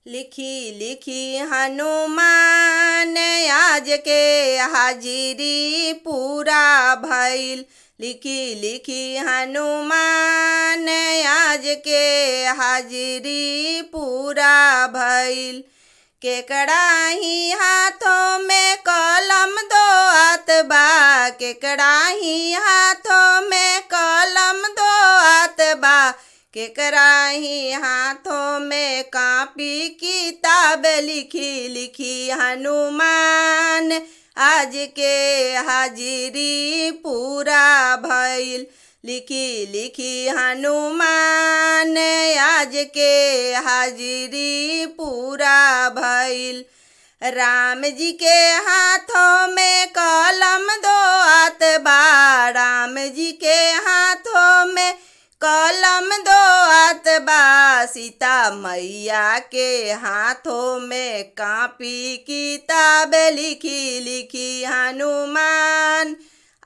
लिखी लिखी हनुमान आज के हाजिरी पूरा भइल। लिखी लिखी हनुमान आज के हाजिरी पूरा भइल। केकड़ा ही हाथों में कलम दो हाथ बा, केकड़ा ही हाथों में कलम दो हाथ बा, केकरा ही हाथों में कापी किताब। लिखी लिखी हनुमान आज के हाजिरी पूरा भइल। लिखी लिखी हनुमान आज के हाजिरी पूरा भइल। राम जी के हाथों में कलम दो हाथ बा, राम जी के हाथों में कलम दो हाथ बा, सीता मैया के हाथों में कापी किताब। लिखी लिखी हनुमान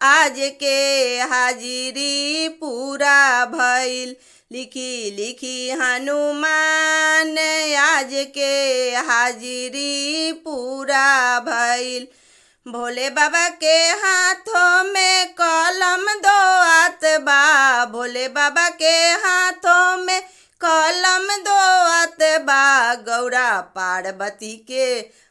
आज के हाजिरी पूरा भइल। लिखी लिखी हनुमान आज के हाजिरी पूरा भइल। भोले बाबा के हाथों में कलम दो हाथ बा, भोले बाबा के हाथों में कलम दो हाथ बा, गौरा पार्वती के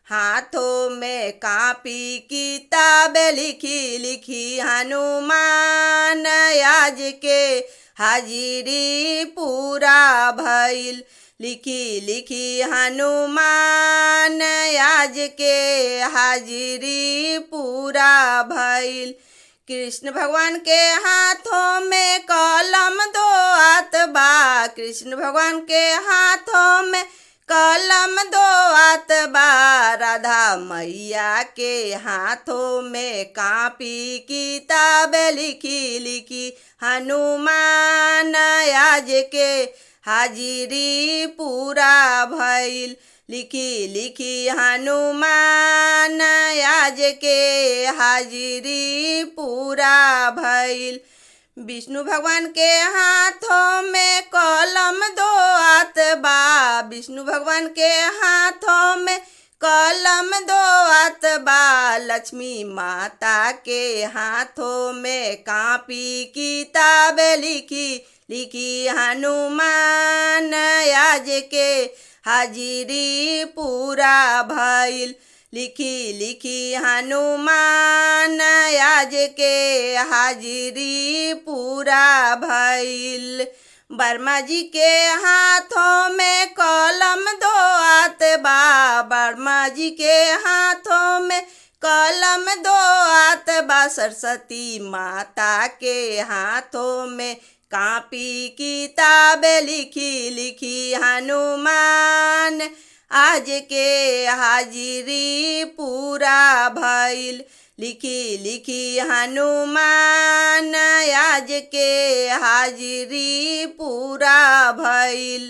हाथों में कापी किताब। लिखी लिखी हनुमान आज के हाजिरी पूरा भइल। लिखी लिखी हनुमान आज के हाजिरी पूरा भइल। कृष्ण भगवान के हाथों में कलम दो हाथ बा, कृष्ण भगवान के हाथों में कलम दो हाथ बा, राधा मैया के हाथों में कापी किताब। लिखी लिखी हनुमान आज के हाजिरी पूरा भइल। लिखी लिखी हनुमान आज के हाजिरी पूरा भइल। विष्णु भगवान के हाथों में कलम दो हाथ बा, विष्णु भगवान के हाथों में कलम दो हाथ बा, लक्ष्मी माता के हाथों में कापी किताब। लिखी लिखी हनुमान आज के हाजिरी पूरा भइल। लिखी लिखी हनुमान आज के हाजिरी पूरा भइल। वर्मा जी के हाथों में कलम दो हाथ बा, वर्मा जी के हाथों में कलम दो हाथ बा, सरस्वती माता के हाथों में कापी किताब। लिखी लिखी हनुमान आज के हाजिरी पूरा भइल। लिखी लिखी हनुमान आज के हाजिरी पूरा भइल।